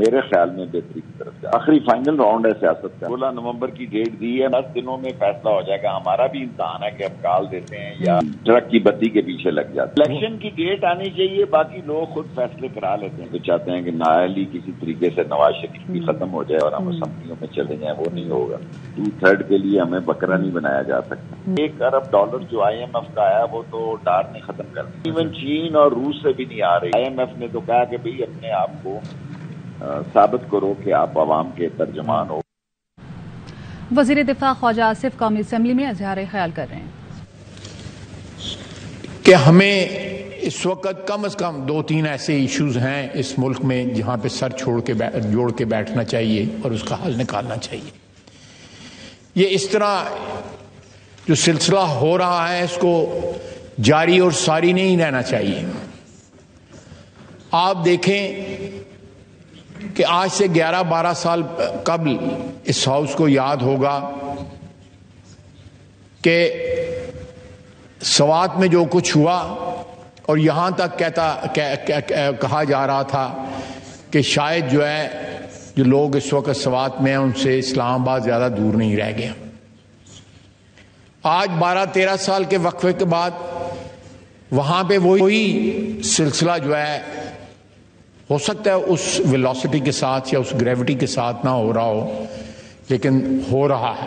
میرے خیال میں بہتری کی طرف جائے. آخری فائنل راؤنڈ ہے سیاست کا. 16 نومبر کی ڈیٹ دی ہے. 10 دنوں میں فیصلہ ہو جائے گا. ہمارا بھی امتحان ہے کہ ہم کال دیتے ہیں یا ٹرک کی بتی کے پیچھے لگ جاتے ہیں. الیکشن کی ڈیٹ آنی چاہیے. باقی لوگ خود فیصلے کرا لیتے ہیں. تو چاہتے ہیں کہ نااہلی کسی طریقے سے نواز شریف بھی ختم ہو جائے اور ہم اسمبلیوں میں چلے جائیں. وہ نہیں ہوگا. 2/3 کے لیے ہمیں بکرا نہیں بنایا جا سکتا. $1 ارب جو IMF کا آیا وہ تو ڈار نے ختم کر دیا. ایون چین اور روس سے بھی نہیں آ رہی. IMF نے تو کہا کہ بھئی اپنے آپ کو ثابت کرو کہ آپ عوام کے ترجمان ہو. وزیر دفاع خواجہ آصف قومی اسمبلی میں اظہار خیال کر رہے ہیں کہ ہمیں اس وقت کم از کم 2-3 ایسے ایشوز ہیں اس ملک میں جہاں پہ سر جوڑ کے بیٹھنا چاہیے اور اس کا حل نکالنا چاہیے. یہ اس طرح جو سلسلہ ہو رہا ہے اس کو جاری اور ساری نہیں رہنا چاہیے. آپ دیکھیں کہ آج سے 11-12 سال قبل اس ہاؤس کو یاد ہوگا کہ سوات میں جو کچھ ہوا اور یہاں تک کہا جا رہا تھا کہ شاید جو ہے جو لوگ اس وقت سوات میں ہیں ان سے اسلام آباد زیادہ دور نہیں رہ گیا. آج 12-13 سال کے وقفے کے بعد وہاں پہ وہی سلسلہ جو ہے ہو سکتا ہے اس ویلوسٹی کے ساتھ یا اس گریوٹی کے ساتھ نہ ہو رہا ہو لیکن ہو رہا ہے.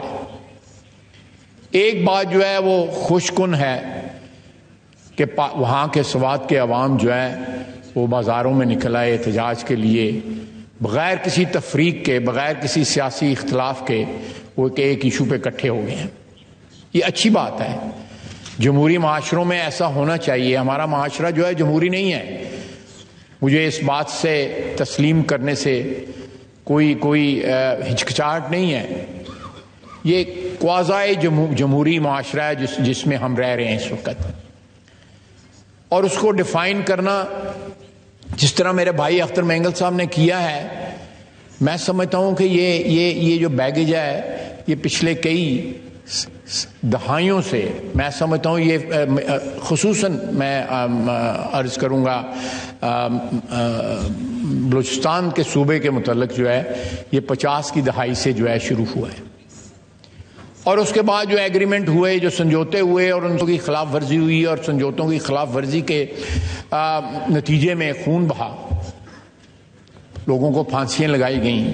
ایک بات جو ہے وہ خوش کن ہے کہ وہاں کے سوات کے عوام جو ہے وہ بازاروں میں نکل آئے احتجاج کے لیے بغیر کسی تفریق کے, بغیر کسی سیاسی اختلاف کے. وہ کہ ایک ایشو پہ اکٹھے ہو گئے ہیں. یہ اچھی بات ہے. جمہوری معاشروں میں ایسا ہونا چاہیے. ہمارا معاشرہ جو ہے جمہوری نہیں ہے. مجھے اس بات سے تسلیم کرنے سے کوئی ہچکچاہٹ نہیں ہے. یہ کوازائے جمہوری معاشرہ ہے جس میں ہم رہ رہے ہیں اس وقت. اور اس کو ڈیفائن کرنا جس طرح میرے بھائی اختر مینگل صاحب نے کیا ہے, میں سمجھتا ہوں کہ یہ جو بیگیج ہے یہ پچھلے کئی دہائیوں سے میں سمجھتا ہوں یہ خصوصاً میں عرض کروں گا بلوچستان کے صوبے کے متعلق جو ہے یہ 50 کی دہائی سے جو ہے شروع ہوا ہے. اور اس کے بعد جو ایگریمنٹ ہوئے, جو سمجھوتے ہوئے اور ان کی خلاف ورزی ہوئی اور سمجھوتوں کی خلاف ورزی کے نتیجے میں خون بہا, لوگوں کو پھانسیاں لگائی گئیں.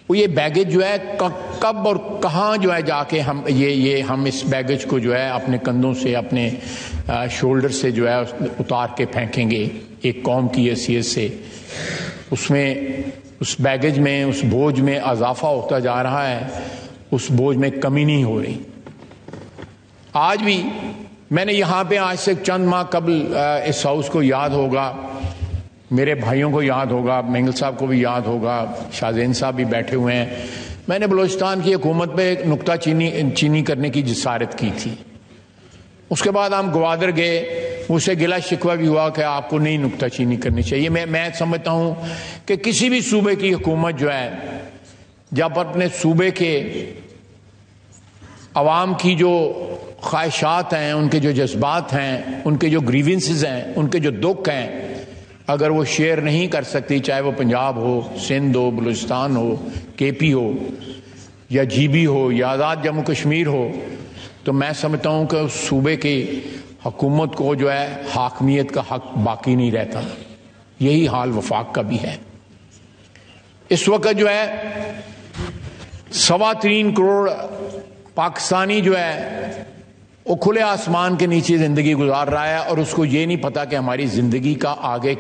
وہ یہ بیگیج جو ہے کب اور کہاں جو ہے جا کے ہم اس بیگیج کو جو ہے اپنے کندھوں سے اپنے شولڈر سے جو ہے اتار کے پھینکیں گے ایک قوم کی حیثیت سے. اس میں اس بیگیج میں اس بوجھ میں اضافہ ہوتا جا رہا ہے, اس بوجھ میں کمی نہیں ہو رہی. آج بھی میں نے یہاں پہ آج سے چند ماہ قبل اس ہاؤس کو یاد ہوگا, میرے بھائیوں کو یاد ہوگا, مینگل صاحب کو بھی یاد ہوگا, شاہ زین صاحب بھی بیٹھے ہوئے ہیں, میں نے بلوچستان کی حکومت پہ ایک نکتہ چینی کرنے کی جسارت کی تھی. اس کے بعد ہم گوادر گئے, مجھ سے گلا شکوہ بھی ہوا کہ آپ کو نہیں نکتہ چینی کرنی چاہیے. میں سمجھتا ہوں کہ کسی بھی صوبے کی حکومت جو ہے جب اپنے صوبے کے عوام کی جو خواہشات ہیں, ان کے جو جذبات ہیں, ان کے جو گریونسز ہیں, ان کے جو دکھ ہیں, اگر وہ شیئر نہیں کر سکتی, چاہے وہ پنجاب ہو, سندھ ہو, بلوچستان ہو, KP ہو یا GB ہو یا آزاد جموں کشمیر ہو, تو میں سمجھتا ہوں کہ اس صوبے کی حکومت کو جو ہے حاکمیت کا حق باقی نہیں رہتا. یہی حال وفاق کا بھی ہے. اس وقت جو ہے 3.25 کروڑ پاکستانی جو ہے وہ کھلے آسمان کے نیچے زندگی گزار رہا ہے اور اس کو یہ نہیں پتا کہ ہماری زندگی کا آگے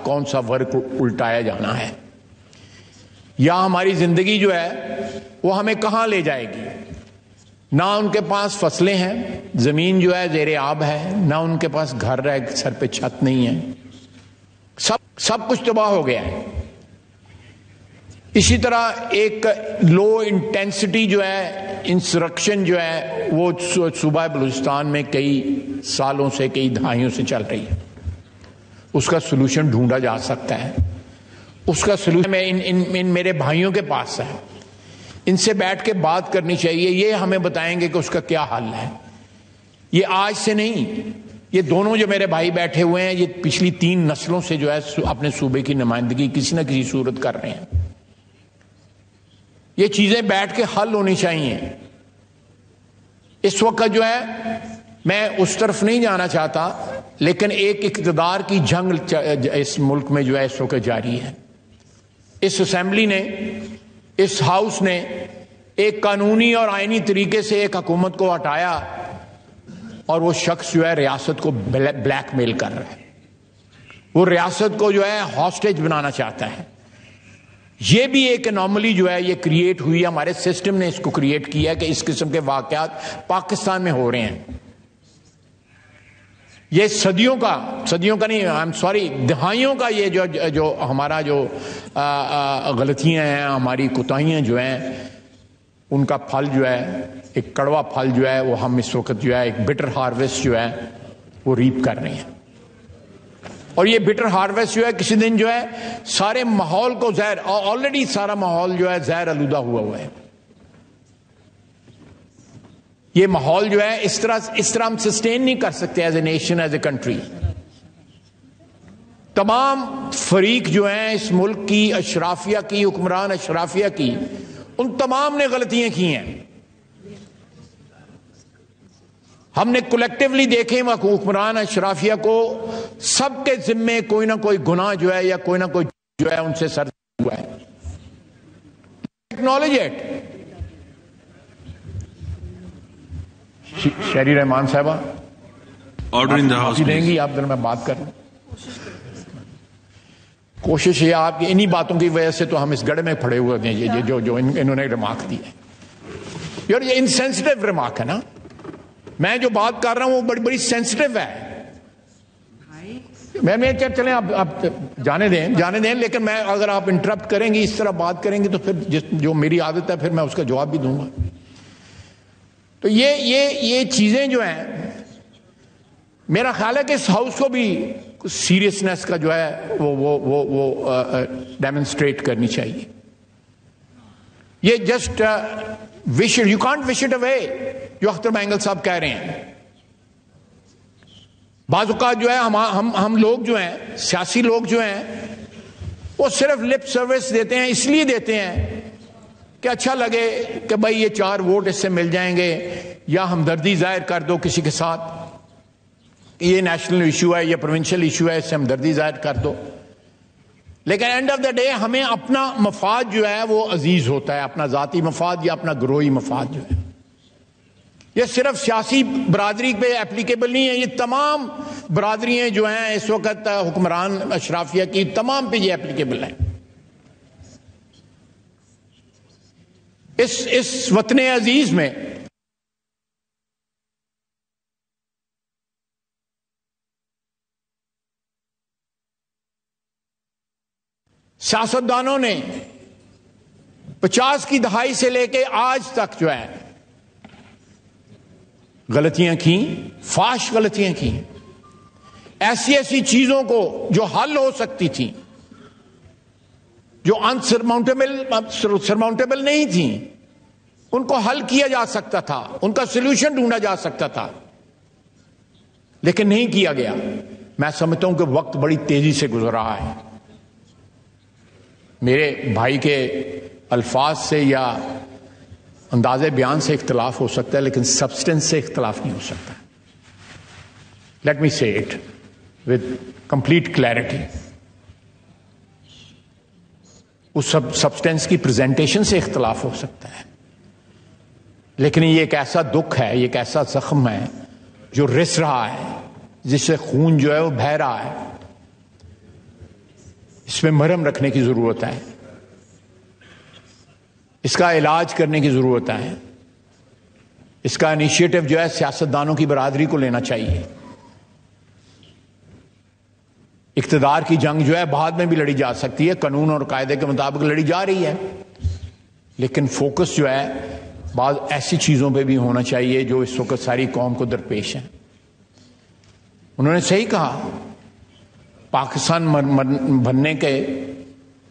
کون سا ورق الٹایا جانا ہے, یا ہماری زندگی جو ہے وہ ہمیں کہاں لے جائے گی. نہ ان کے پاس فصلیں ہیں, زمین جو ہے زیر آب ہے, نہ ان کے پاس گھر ہے, سر پہ چھت نہیں ہے, سب کچھ تباہ ہو گیا ہے. اسی طرح ایک لو انٹینسٹی جو ہے انسرکشن جو ہے وہ صوبہ بلوچستان میں کئی سالوں سے, کئی دہائیوں سے چل رہی ہے. اس کا سلوشن ڈھونڈا جا سکتا ہے. اس کا سلوشن ان میرے بھائیوں کے پاس ہے, ان سے بیٹھ کے بات کرنی چاہیے. یہ ہمیں بتائیں گے کہ اس کا کیا حل ہے. یہ آج سے نہیں, یہ دونوں جو میرے بھائی بیٹھے ہوئے ہیں، یہ پچھلی 3 نسلوں سے جو ہے اپنے صوبے کی نمائندگی کسی نہ کسی صورت کر رہے ہیں. یہ چیزیں بیٹھ کے حل ہونی چاہیے. اس وقت جو ہے میں اس طرف نہیں جانا چاہتا، لیکن ایک اقتدار کی جنگ اس ملک میں جو ہے اس وقت جاری ہے. اس اسمبلی نے، اس ہاؤس نے ایک قانونی اور آئینی طریقے سے ایک حکومت کو ہٹایا، اور وہ شخص جو ہے ریاست کو بلیک میل کر رہا ہے. وہ ریاست کو جو ہے ہاسٹیج بنانا چاہتا ہے. یہ بھی ایک انوملی جو ہے یہ کریٹ ہوئی ہے، ہمارے سسٹم نے اس کو کریٹ کیا کہ اس قسم کے واقعات پاکستان میں ہو رہے ہیں. یہ صدیوں کا نہیں، آئی ایم سوری، دہائیوں کا یہ جو ہمارا جو غلطیاں ہیں، ہماری کوتاہیاں جو ہیں، ان کا پھل جو ہے، ایک کڑوا پھل جو ہے، وہ ہم اس وقت جو ہے ایک بٹر ہارویسٹ جو ہے وہ ریپ کر رہے ہیں. اور یہ بٹر ہارویسٹ جو ہے کسی دن جو ہے سارے ماحول کو زہر، آلریڈی سارا ماحول جو ہے زہر آلودہ ہوا ہے. یہ ماحول جو ہے اس طرح ہم سسٹین نہیں کر سکتے as a nation, as a country. تمام فریق جو ہیں اس ملک کی، اشرافیہ کی، حکمران اشرافیہ کی، ان تمام نے غلطیاں کی ہیں. ہم نے کولیکٹیولی دیکھے حکمران اشرافیہ کو، سب کے ذمے کوئی نہ کوئی گناہ جو ہے یا کوئی نہ کوئی جو ہے ان سے سر ہوا ہے. Acknowledge it. شہری رحمان صاحبہ آرڈر ان دی ہاؤس دیں گی آپ، میں بات کر لوں. کوشش یہ آپ کی انہی باتوں کی وجہ سے تو ہم اس گڑھ میں پڑے ہوئے ہیں جو انہوں نے ریمارک دی ہے. یار یہ انسینسٹیو ریمارک ہے نا. میں جو بات کر رہا ہوں وہ بڑی بڑی سینسٹیو ہے. میں چلیں آپ جانے دیں، لیکن میں اگر آپ انٹرپٹ کریں گی، اس طرح بات کریں گے، تو پھر جو میری عادت ہے پھر میں اس کا جواب بھی دوں گا. تو یہ چیزیں جو ہیں، میرا خیال ہے کہ اس ہاؤس کو بھی سیریسنس کا جو ہے وہ ڈیمونسٹریٹ کرنی چاہیے. یہ just you can't wish it away جو اختر مینگل صاحب کہہ رہے ہیں. بعض اوقات جو ہے ہم لوگ جو ہیں، سیاسی لوگ جو ہیں، وہ صرف لپ سروس دیتے ہیں، اس لیے دیتے ہیں کہ اچھا لگے کہ بھائی یہ 4 ووٹ اس سے مل جائیں گے، یا ہمدردی ظاہر کر دو کسی کے ساتھ، یہ نیشنل ایشو ہے، یہ پروونشل ایشو ہے، اس سے ہمدردی ظاہر کر دو. لیکن اینڈ آف دا ڈے ہمیں اپنا مفاد جو ہے وہ عزیز ہوتا ہے، اپنا ذاتی مفاد یا اپنا گروہی مفاد جو ہے. یہ صرف سیاسی برادری پہ اپلیکیبل نہیں ہے، یہ تمام برادریاں جو ہیں اس وقت حکمران اشرافیہ کی، تمام پہ یہ اپلیکیبل ہے. اس وطن عزیز میں سیاستدانوں نے 50 کی دہائی سے لے کے آج تک جو ہے غلطیاں کی، فاش غلطیاں کی. ایسی چیزوں کو جو حل ہو سکتی تھی، جو سرماؤنٹیبل نہیں تھیں، ان کو حل کیا جا سکتا تھا، ان کا سولوشن ڈھونڈا جا سکتا تھا، لیکن نہیں کیا گیا. میں سمجھتا ہوں کہ وقت بڑی تیزی سے گزر رہا ہے. میرے بھائی کے الفاظ سے یا انداز بیان سے اختلاف ہو سکتا ہے، لیکن سبسٹنس سے اختلاف نہیں ہو سکتا. Let me say it with complete clarity. اس سبسٹنس کی پریزنٹیشن سے اختلاف ہو سکتا ہے، لیکن یہ ایک ایسا دکھ ہے، یہ ایک ایسا زخم ہے جو رس رہا ہے، جس سے خون جو ہے وہ بہہ رہا ہے. اس میں مرہم رکھنے کی ضرورت ہے، اس کا علاج کرنے کی ضرورت ہے. اس کا انیشیٹو جو ہے سیاستدانوں کی برادری کو لینا چاہیے. اقتدار کی جنگ جو ہے بعد میں بھی لڑی جا سکتی ہے، قانون اور قاعدے کے مطابق لڑی جا رہی ہے، لیکن فوکس جو ہے بعض ایسی چیزوں پہ بھی ہونا چاہیے جو اس وقت ساری قوم کو درپیش ہیں. انہوں نے صحیح کہا، پاکستان بننے کے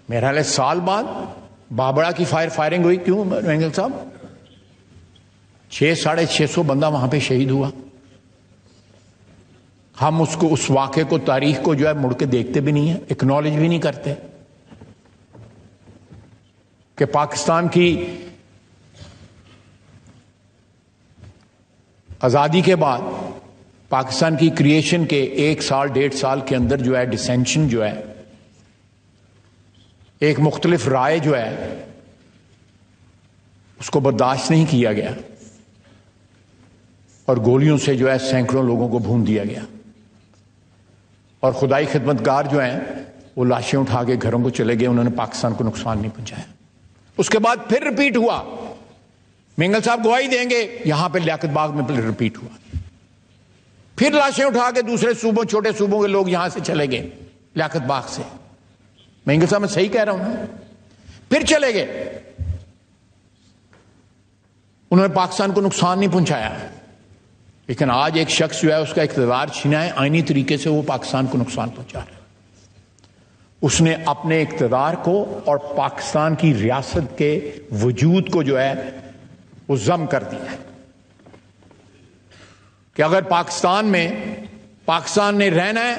میرا خیال سال بعد بابڑا کی فائرنگ ہوئی. کیوں مینگل صاحب؟ 600-650 بندہ وہاں پہ شہید ہوا. ہم اس واقعے کو، تاریخ کو جو ہے مڑ کے دیکھتے بھی نہیں ہیں، اکنالج بھی نہیں کرتے کہ پاکستان کی آزادی کے بعد پاکستان کی کریشن کے 1 سال 1.5 سال کے اندر جو ہے ڈسینشن جو ہے، ایک مختلف رائے جو ہے اس کو برداشت نہیں کیا گیا اور گولیوں سے جو ہے سینکڑوں لوگوں کو بھون دیا گیا، اور خدائی خدمتگار جو ہیں وہ لاشیں اٹھا کے گھروں کو چلے گئے، انہوں نے پاکستان کو نقصان نہیں پہنچایا۔ اس کے بعد پھر ریپیٹ ہوا، مینگل صاحب گواہی دیں گے، یہاں پہ لیاقت باغ میں پھر ریپیٹ ہوا، پھر لاشیں اٹھا کے دوسرے صوبوں، چھوٹے صوبوں کے لوگ یہاں سے چلے گئے لیاقت باغ سے۔ مینگل صاحب میں صحیح کہہ رہا ہوں نا؟ پھر چلے گئے، انہوں نے پاکستان کو نقصان نہیں پہنچایا، لیکن آج ایک شخص جو ہے اس کا اقتدار چھینا ہے، آئینی طریقے سے وہ پاکستان کو نقصان پہنچا رہا ہے۔ اس نے اپنے اقتدار کو اور پاکستان کی ریاست کے وجود کو جو ہے وہ ضم کر دیا ہے کہ اگر پاکستان نے رہنا ہے،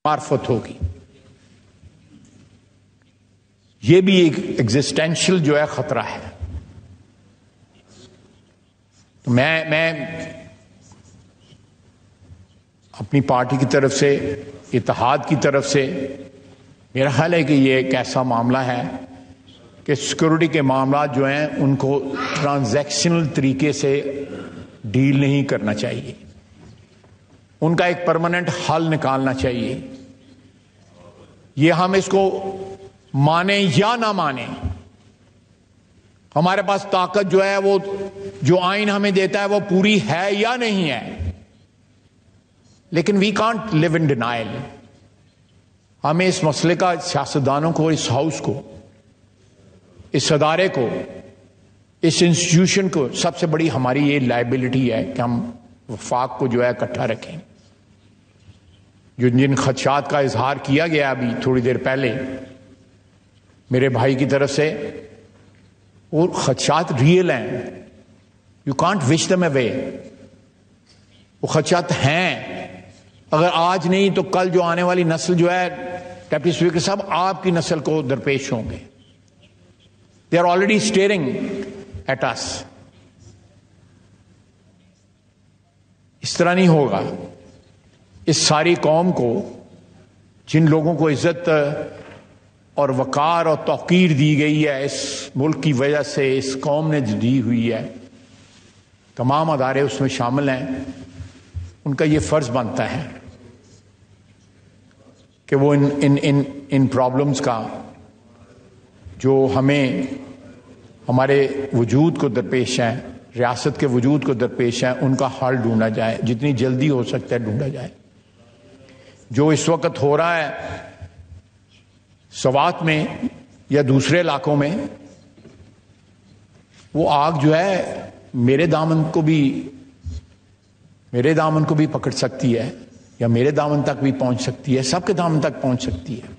معرفت ہوگی۔ یہ بھی ایک ایگزسٹینشل جو ہے خطرہ ہے۔ تو میں اپنی پارٹی کی طرف سے، اتحاد کی طرف سے، میرا خیال ہے کہ یہ ایک ایسا معاملہ ہے کہ سیکورٹی کے معاملات جو ہیں ان کو ٹرانزیکشنل طریقے سے ڈیل نہیں کرنا چاہیے، ان کا ایک پرماننٹ حل نکالنا چاہیے۔ یہ ہم اس کو مانیں یا نہ مانیں، ہمارے پاس طاقت جو ہے وہ جو آئین ہمیں دیتا ہے وہ پوری ہے یا نہیں ہے، لیکن we can't leave in denial. ہمیں اس مسئلے کا سیاستدانوں کو، اس ہاؤس کو، اس ادارے کو، اس انسٹیٹیوشن کو، سب سے بڑی ہماری یہ لائبلٹی ہے کہ ہم وفاق کو جو ہے اکٹھا رکھیں۔ جن خدشات کا اظہار کیا گیا ابھی تھوڑی دیر پہلے میرے بھائی کی طرف سے، وہ خدشات ریئل ہیں، یو کانٹ وش دم اوے، وہ خدشات ہیں۔ اگر آج نہیں تو کل جو آنے والی نسل جو ہے، ڈپٹی اسپیکر صاحب، آپ کی نسل کو درپیش ہوں گے۔ They are already staring at us. اس طرح نہیں ہوگا۔ اس ساری قوم کو، جن لوگوں کو عزت اور وقار اور توقیر دی گئی ہے اس ملک کی وجہ سے، اس قوم نے جو دی ہوئی ہے، تمام ادارے اس میں شامل ہیں، ان کا یہ فرض بنتا ہے کہ وہ ان پرابلمز کا جو ہمیں ہمارے وجود کو درپیش ہیں، ریاست کے وجود کو درپیش ہیں، ان کا حل ڈھونڈا جائے، جتنی جلدی ہو سکتا ہے ڈھونڈا جائے۔ جو اس وقت ہو رہا ہے سوات میں یا دوسرے علاقوں میں، وہ آگ جو ہے میرے دامن کو بھی پکڑ سکتی ہے، یا میرے دامن تک بھی پہنچ سکتی ہے، سب کے دامن تک پہنچ سکتی ہے۔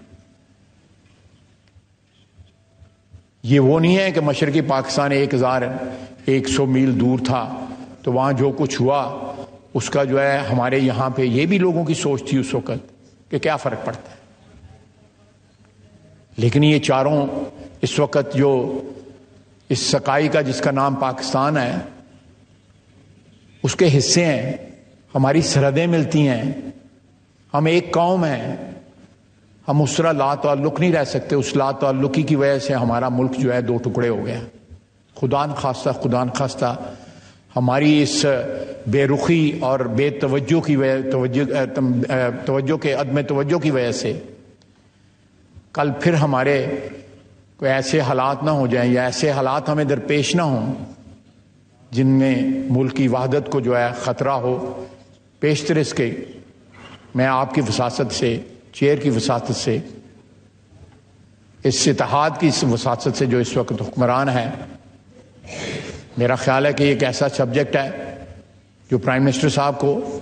یہ وہ نہیں ہے کہ مشرقی پاکستان 1100 میل دور تھا تو وہاں جو کچھ ہوا اس کا جو ہے ہمارے یہاں پہ، یہ بھی لوگوں کی سوچ تھی اس وقت کہ کیا فرق پڑتا ہے۔ لیکن یہ چاروں اس وقت جو اس سکائی کا جس کا نام پاکستان ہے اس کے حصے ہیں، ہماری سرحدیں ملتی ہیں، ہم ایک قوم ہیں، ہم اس طرح لا تعلق نہیں رہ سکتے۔ اس لا تعلقی کی وجہ سے ہمارا ملک جو ہے 2 ٹکڑے ہو گیا۔ خدا نخواستہ ہماری اس بے رخی اور بے توجہ کی توجہ کے عدم توجہ کی وجہ سے کل پھر ہمارے کوئی ایسے حالات نہ ہو جائیں، یا ایسے حالات ہمیں درپیش نہ ہوں جن میں ملک کی وحدت کو جو ہے خطرہ ہو۔ پیشتر اس کے میں آپ کی وساطت سے، چیئر کی وساطت سے، اس اتحاد کی وساطت سے جو اس وقت حکمران ہے، میرا خیال ہے کہ یہ ایک ایسا سبجیکٹ ہے جو پرائم منسٹر صاحب کو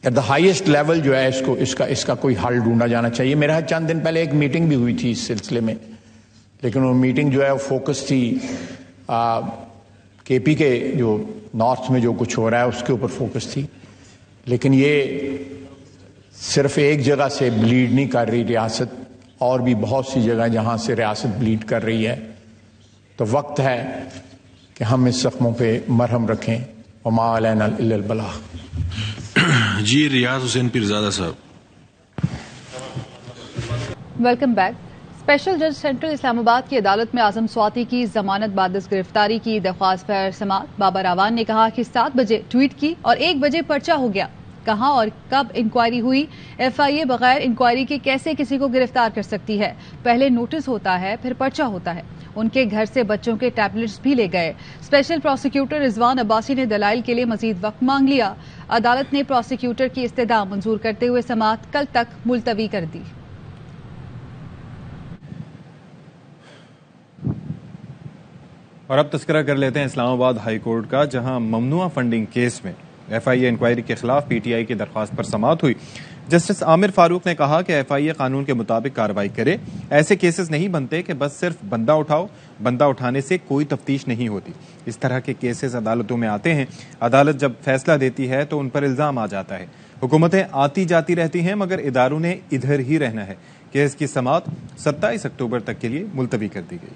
ایٹ دا ہائیسٹ لیول جو ہے اس کا کوئی حل ڈھونڈا جانا چاہیے۔ میرا چند دن پہلے ایک میٹنگ بھی ہوئی تھی اس سلسلے میں، لیکن وہ میٹنگ جو ہے وہ فوکس تھی کے پی کے جو نارتھ میں جو کچھ ہو رہا ہے اس کے اوپر فوکس تھی. لیکن یہ صرف ایک جگہ سے بلیڈ نہیں کر رہی ریاست, اور بھی بہت سی جگہ جہاں سے ریاست بلیڈ کر رہی ہے. تو وقت ہے کہ ہم اس زخموں پہ مرہم رکھیں. وما علینا الا البلاغ. جی ریاض حسین پیرزادہ صاحب. Welcome back. اسپیشل جج سینٹرل اسلام آباد کی عدالت میں اعظم سواتی کی ضمانت بعد از گرفتاری کی درخواست پر سماعت. بابر اعوان نے کہا کہ 7 بجے ٹویٹ کی اور 1 بجے پرچہ ہو گیا. کہاں اور کب انکوائری ہوئی؟ ایف آئی اے بغیر انکوائری کے کیسے کسی کو گرفتار کر سکتی ہے؟ پہلے نوٹس ہوتا ہے پھر پرچہ ہوتا ہے. ان کے گھر سے بچوں کے ٹیبلٹس بھی لے گئے. اسپیشل پروسیکیوٹر رضوان عباسی نے دلائل کے لیے مزید وقت مانگ لیا. عدالت نے پروسیکیوٹر کی استدعا منظور کرتے ہوئے سماعت کل تک ملتوی کر دی. اور اب تذکرہ کر لیتے ہیں اسلام آباد ہائی کورٹ کا, جہاں ممنوعہ فنڈنگ کیس میں ایف آئی اے انکوائری کے خلاف پی ٹی آئی کی درخواست پر سماعت ہوئی. جسٹس عامر فاروق نے کہا کہ ایف آئی اے قانون کے مطابق کارروائی کرے. ایسے کیسز نہیں بنتے کہ بس صرف بندہ اٹھاؤ, بندہ اٹھانے سے کوئی تفتیش نہیں ہوتی. اس طرح کے کیسز عدالتوں میں آتے ہیں. عدالت جب فیصلہ دیتی ہے تو ان پر الزام آ جاتا ہے. حکومتیں آتی جاتی رہتی ہیں مگر اداروں نے ادھر ہی رہنا ہے. کیس کی سماعت 27 اکتوبر تک کے لیے ملتوی کر دی گئی.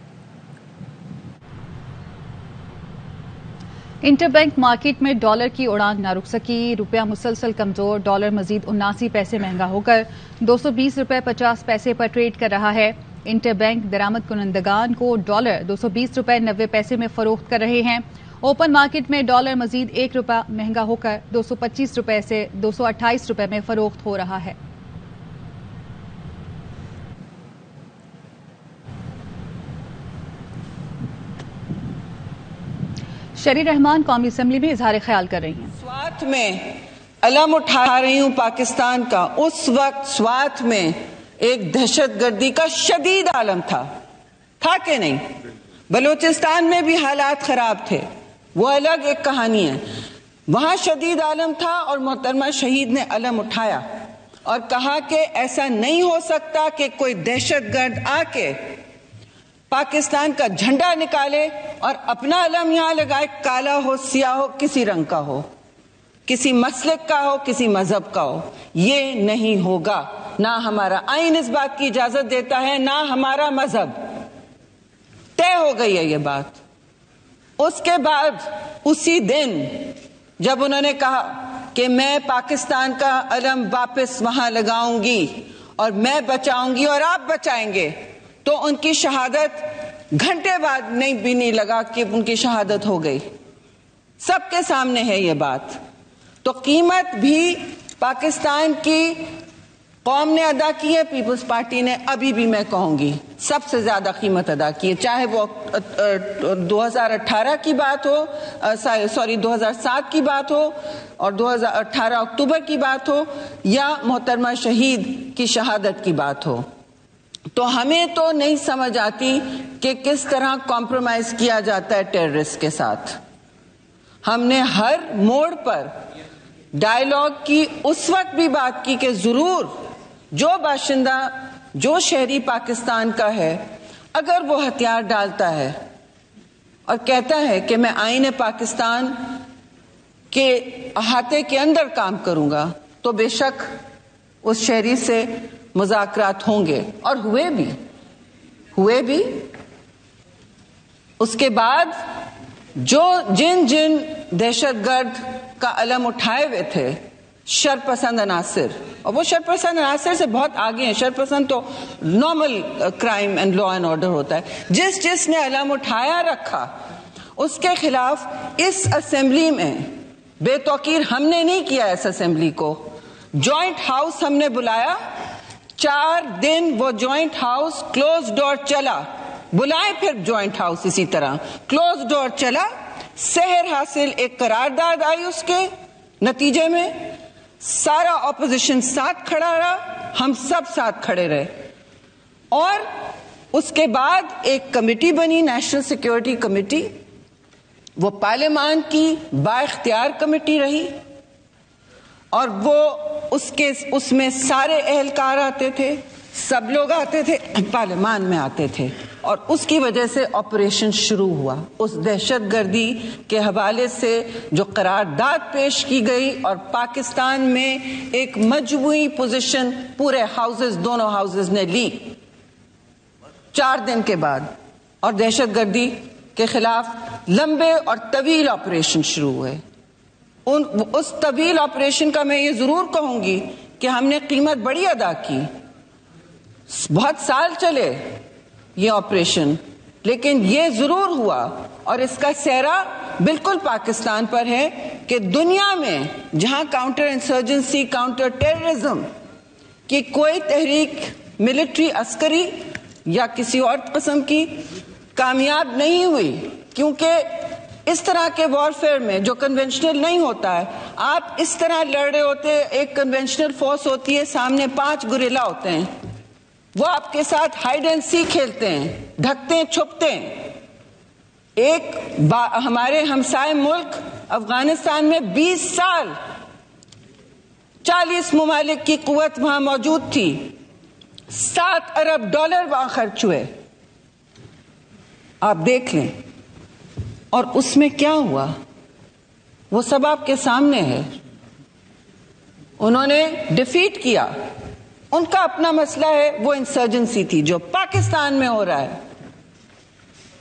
انٹر بینک مارکیٹ میں ڈالر کی اڑان نہ رک سکی. روپیہ مسلسل کمزور. ڈالر مزید 79 پیسے مہنگا ہو کر 220 روپے 50 پیسے پر ٹریڈ کر رہا ہے. انٹر بینک درآمد کنندگان کو ڈالر 220 روپے 90 پیسے میں فروخت کر رہے ہیں. اوپن مارکیٹ میں ڈالر مزید 1 روپیہ مہنگا ہو کر 225 روپے سے 228 روپے میں فروخت ہو رہا ہے. شری رحمان قومی اسمبلی میں اظہار خیال کر رہی ہیں. سوات میں علم اٹھا رہی ہوں پاکستان کا. اس وقت سوات میں ایک دہشت گردی کا شدید عالم تھا کہ نہیں؟ بلوچستان میں بھی حالات خراب تھے, وہ الگ ایک کہانی ہے. وہاں شدید عالم تھا اور محترمہ شہید نے علم اٹھایا اور کہا کہ ایسا نہیں ہو سکتا کہ کوئی دہشت گرد آ کے پاکستان کا جھنڈا نکالے اور اپنا علم یہاں لگائے, کالا ہو سیاہ ہو کسی رنگ کا ہو, کسی مسلک کا ہو کسی مذہب کا ہو. یہ نہیں ہوگا. نہ ہمارا آئین اس بات کی اجازت دیتا ہے نہ ہمارا مذہب. طے ہو گئی ہے یہ بات. اس کے بعد اسی دن جب انہوں نے کہا کہ میں پاکستان کا علم واپس وہاں لگاؤں گی اور میں بچاؤں گی اور آپ بچائیں گے, تو ان کی شہادت گھنٹے بعد نہیں لگا کہ ان کی شہادت ہو گئی. سب کے سامنے ہے یہ بات. تو قیمت بھی پاکستان کی قوم نے ادا کی ہے, پیپلز پارٹی نے ابھی بھی میں کہوں گی سب سے زیادہ قیمت ادا کی ہے. چاہے وہ 2018 کی بات ہو, 2007 کی بات ہو اور 2018 اکتوبر کی بات ہو یا محترمہ شہید کی شہادت کی بات ہو. تو ہمیں تو نہیں سمجھ آتی کہ کس طرح کمپرومائز کیا جاتا ہے ٹیررسٹ کے ساتھ. ہم نے ہر موڑ پر ڈائیلاگ کی, اس وقت بھی بات کی کہ ضرور جو باشندہ جو شہری پاکستان کا ہے اگر وہ ہتھیار ڈالتا ہے اور کہتا ہے کہ میں آئین پاکستان کے احاطے کے اندر کام کروں گا, تو بے شک اس شہری سے مذاکرات ہوں گے, اور ہوئے بھی. اس کے بعد جن دہشت گرد کا علم اٹھائے ہوئے تھے شرپسند عناصر, اور وہ شرپسند عناصر سے بہت آگے ہیں. شرپسند تو normal crime and law and order ہوتا ہے. جس نے علم اٹھایا رکھا اس کے خلاف اس اسمبلی میں بے توقیر ہم نے نہیں کیا. اس اسمبلی کو جوائنٹ ہاؤس ہم نے بلایا, 4 دن وہ جوائنٹ ہاؤس کلوز ڈور چلا. بلائیں پھر جوائنٹ ہاؤس اسی طرح کلوز ڈور چلا. سحر حاصل ایک قرارداد آئی, اس کے نتیجے میں سارا اپوزیشن ساتھ کھڑا رہا, ہم سب ساتھ کھڑے رہے. اور اس کے بعد ایک کمیٹی بنی, نیشنل سیکیورٹی کمیٹی. وہ پارلیمان کی با اختیار کمیٹی رہی اور وہ اس میں سارے اہلکار آتے تھے, سب لوگ آتے تھے, پارلیمان میں آتے تھے اور اس کی وجہ سے آپریشن شروع ہوا. اس دہشت گردی کے حوالے سے جو قرارداد پیش کی گئی اور پاکستان میں ایک مجموعی پوزیشن پورے ہاؤسز، دونوں ہاؤسز نے لی 4 دن کے بعد، اور دہشت گردی کے خلاف لمبے اور طویل آپریشن شروع ہوئے. اس طویل آپریشن کا میں یہ ضرور کہوں گی کہ ہم نے قیمت بڑی ادا کی. بہت سال چلے یہ آپریشن، لیکن یہ ضرور ہوا، اور اس کا سہرا بالکل پاکستان پر ہے کہ دنیا میں جہاں کاؤنٹر انسرجنسی، کاؤنٹر ٹیررزم کی کوئی تحریک ملٹری، عسکری یا کسی اور قسم کی کامیاب نہیں ہوئی، کیونکہ اس طرح کے وارفیئر میں جو کنونشنل نہیں ہوتا ہے، آپ اس طرح لڑ رہے ہوتے، ایک کنونشنل فورس ہوتی ہے، سامنے 5 گوریلا ہوتے ہیں، وہ آپ کے ساتھ ہائیڈ اینڈ سی کھیلتے ہیں، ڈھکتے ہیں، چھپتے ہیں. ہمارے ہمسائے ملک افغانستان میں 20 سال 40 ممالک کی قوت وہاں موجود تھی، $7 ارب وہاں خرچ ہوئے. آپ دیکھ لیں، اور اس میں کیا ہوا وہ سب آپ کے سامنے ہے. انہوں نے ڈیفیٹ کیا، ان کا اپنا مسئلہ ہے، وہ انسرجنسی تھی. جو پاکستان میں ہو رہا ہے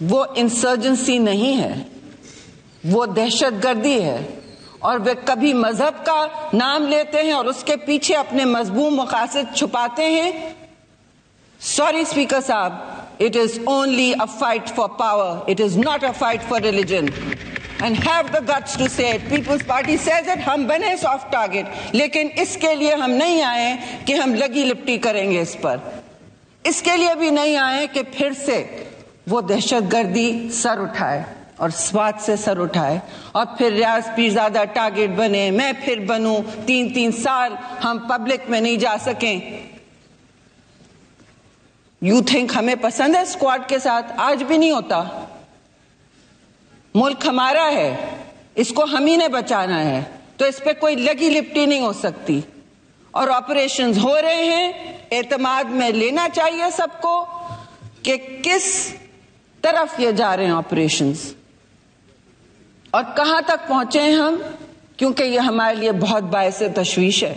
وہ انسرجنسی نہیں ہے، وہ دہشت گردی ہے، اور وہ کبھی مذہب کا نام لیتے ہیں اور اس کے پیچھے اپنے مذموم مقاصد چھپاتے ہیں. سوری اسپیکر صاحب، it is only a fight for power, it is not a fight for religion, and have the guts to say it. People's Party says it, ہم بنے soft target، لیکن اس کے لیے ہم نہیں آئے کہ ہم لگی لپٹی کریں گے اس پر. اس کے لیے بھی نہیں آئے کہ پھر سے وہ دہشت گردی سر اٹھائے اور سوات سے سر اٹھائے، اور پھر ریاض پیرزادہ ٹارگٹ بنے، میں پھر بنوں. 3 سال ہم پبلک میں نہیں جا سکیں. یو تھنک ہمیں پسند ہے اسکواڈ کے ساتھ؟ آج بھی نہیں ہوتا. ملک ہمارا ہے، اس کو ہم ہی نے بچانا ہے، تو اس پہ کوئی لگی لپٹی نہیں ہو سکتی. اور آپریشنز ہو رہے ہیں. اعتماد میں لینا چاہیے سب کو کہ کس طرف یہ جا رہے ہیں آپریشنز اور کہاں تک پہنچے ہیں ہم، کیونکہ یہ ہمارے لیے بہت باعث تشویش ہے.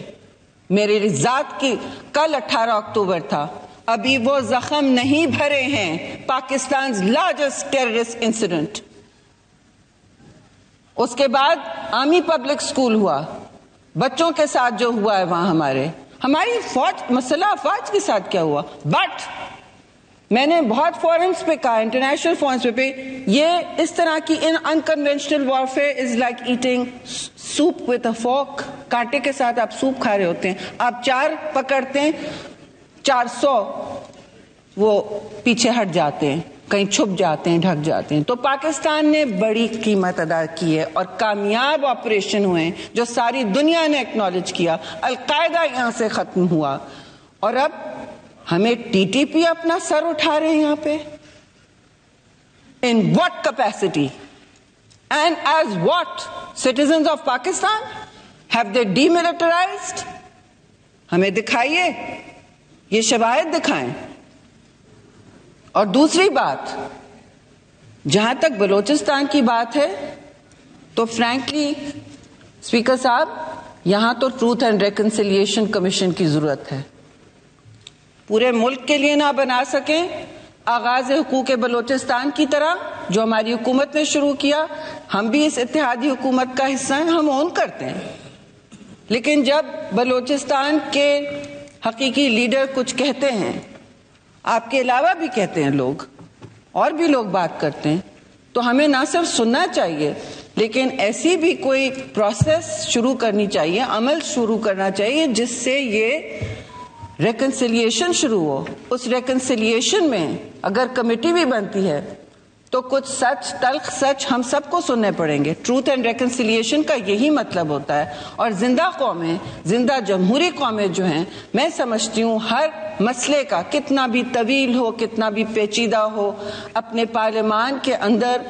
میری ذات کی کل 18 اکتوبر تھا، ابھی وہ زخم نہیں بھرے ہیں. Pakistan largest terrorist incident. اس کے بعد آرمی پبلک اسکول ہوا، بچوں کے ساتھ جو ہوا ہے وہاں ہماری فوج، مسئلہ افواج کے ساتھ کیا ہوا. بٹ میں نے بہت فورمز پہ کہا، انٹرنیشنل فورمز پہ، یہ اس طرح کی unconventional warfare is like eating soup with a fork. کانٹے کے ساتھ آپ سوپ کھا رہے ہوتے ہیں. آپ 4 پکڑتے ہیں، 400 وہ پیچھے ہٹ جاتے ہیں، کہیں چھپ جاتے ہیں، ڈھک جاتے ہیں. تو پاکستان نے بڑی قیمت ادا کی ہے اور کامیاب آپریشن ہوئے ہیں جو ساری دنیا نے ایکنالج کیا. القاعدہ یہاں سے ختم ہوا، اور اب ہمیں ٹی ٹی پی اپنا سر اٹھا رہے ہیں یہاں پہ. In what capacity and as what citizens of Pakistan have they demilitarized? ہمیں دکھائیے، یہ شواہد دکھائیں. اور دوسری بات، جہاں تک بلوچستان کی بات ہے تو فرینکلی اسپیکر صاحب، یہاں تو ٹروتھ اینڈ ریکنسیلیشن کمیشن کی ضرورت ہے. پورے ملک کے لیے نہ بنا سکیں، آغاز حقوق بلوچستان کی طرح جو ہماری حکومت نے شروع کیا، ہم بھی اس اتحادی حکومت کا حصہ ہیں، ہم اون کرتے ہیں. لیکن جب بلوچستان کے حقیقی لیڈر کچھ کہتے ہیں، آپ کے علاوہ بھی کہتے ہیں لوگ، اور بھی لوگ بات کرتے ہیں، تو ہمیں نہ صرف سننا چاہیے لیکن ایسی بھی کوئی پروسیس شروع کرنی چاہیے، عمل شروع کرنا چاہیے جس سے یہ ریکنسیلیشن شروع ہو. اس ریکنسیلیشن میں اگر کمیٹی بھی بنتی ہے تو کچھ سچ، تلخ سچ ہم سب کو سننے پڑیں گے. ٹروتھ اینڈ ریکنسیلیشن کا یہی مطلب ہوتا ہے. اور زندہ قومیں، زندہ جمہوری قومیں جو ہیں، میں سمجھتی ہوں ہر مسئلے کا، کتنا بھی طویل ہو، کتنا بھی پیچیدہ ہو، اپنے پارلیمان کے اندر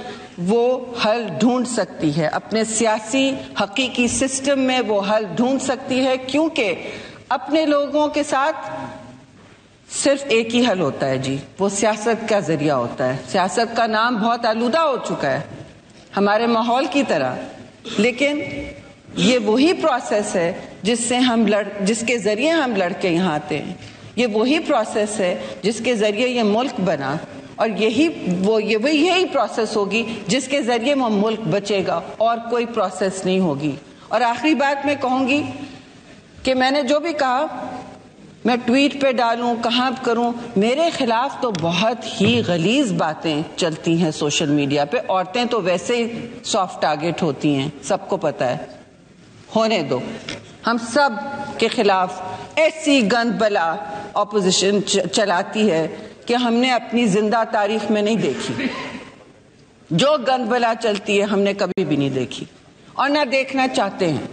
وہ حل ڈھونڈ سکتی ہے، اپنے سیاسی حقیقی سسٹم میں وہ حل ڈھونڈ سکتی ہے، کیونکہ اپنے لوگوں کے ساتھ صرف ایک ہی حل ہوتا ہے جی، وہ سیاست کا ذریعہ ہوتا ہے. سیاست کا نام بہت آلودہ ہو چکا ہے ہمارے ماحول کی طرح، لیکن یہ وہی پروسیس ہے جس کے ذریعے ہم لڑ کے یہاں آتے ہیں. یہ وہی پروسیس ہے جس کے ذریعے یہ ملک بنا، اور یہی پروسیس ہوگی جس کے ذریعے وہ ملک بچے گا، اور کوئی پروسیس نہیں ہوگی. اور آخری بات میں کہوں گی کہ میں نے جو بھی کہا میں ٹویٹ پہ ڈالوں، کہاں کروں، میرے خلاف تو بہت ہی غلیظ باتیں چلتی ہیں سوشل میڈیا پہ. عورتیں تو ویسے ہی سافٹ ٹارگٹ ہوتی ہیں، سب کو پتا ہے. ہونے دو، ہم سب کے خلاف ایسی گند بلا اپوزیشن چلاتی ہے کہ ہم نے اپنی زندہ تاریخ میں نہیں دیکھی. جو گند بلا چلتی ہے ہم نے کبھی بھی نہیں دیکھی اور نہ دیکھنا چاہتے ہیں.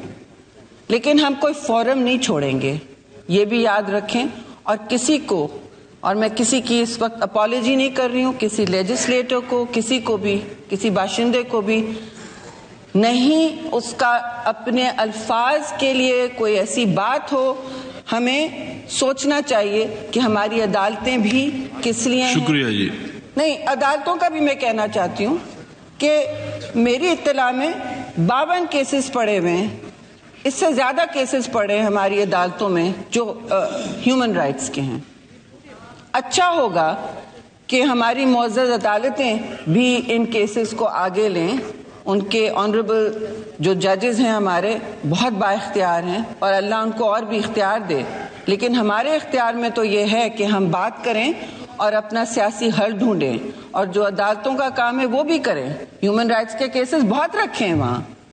لیکن ہم کوئی فورم نہیں چھوڑیں گے، یہ بھی یاد رکھیں. اور کسی کو، اور میں کسی کی اس وقت اپالوجی نہیں کر رہی ہوں، کسی لیجسلیٹر کو، کسی کو بھی، کسی باشندے کو بھی نہیں، اس کا اپنے الفاظ کے لیے کوئی ایسی بات ہو، ہمیں سوچنا چاہیے کہ ہماری عدالتیں بھی کس لیے ہیں. شکریہ جی. نہیں، عدالتوں کا بھی میں کہنا چاہتی ہوں کہ میری اطلاع میں 52 کیسز پڑے ہوئے ہیں، اس سے زیادہ کیسز پڑے ہیں ہماری عدالتوں میں جو ہیومن رائٹس کے ہیں. اچھا ہوگا کہ ہماری معزز عدالتیں بھی ان کیسز کو آگے لیں. ان کے آنریبل جو ججز ہیں ہمارے بہت با اختیار ہیں، اور اللہ ان کو اور بھی اختیار دے. لیکن ہمارے اختیار میں تو یہ ہے کہ ہم بات کریں اور اپنا سیاسی حل ڈھونڈیں، اور جو عدالتوں کا کام ہے وہ بھی کریں. ہیومن رائٹس کے کیسز بہت رکھے ہیں وہاں.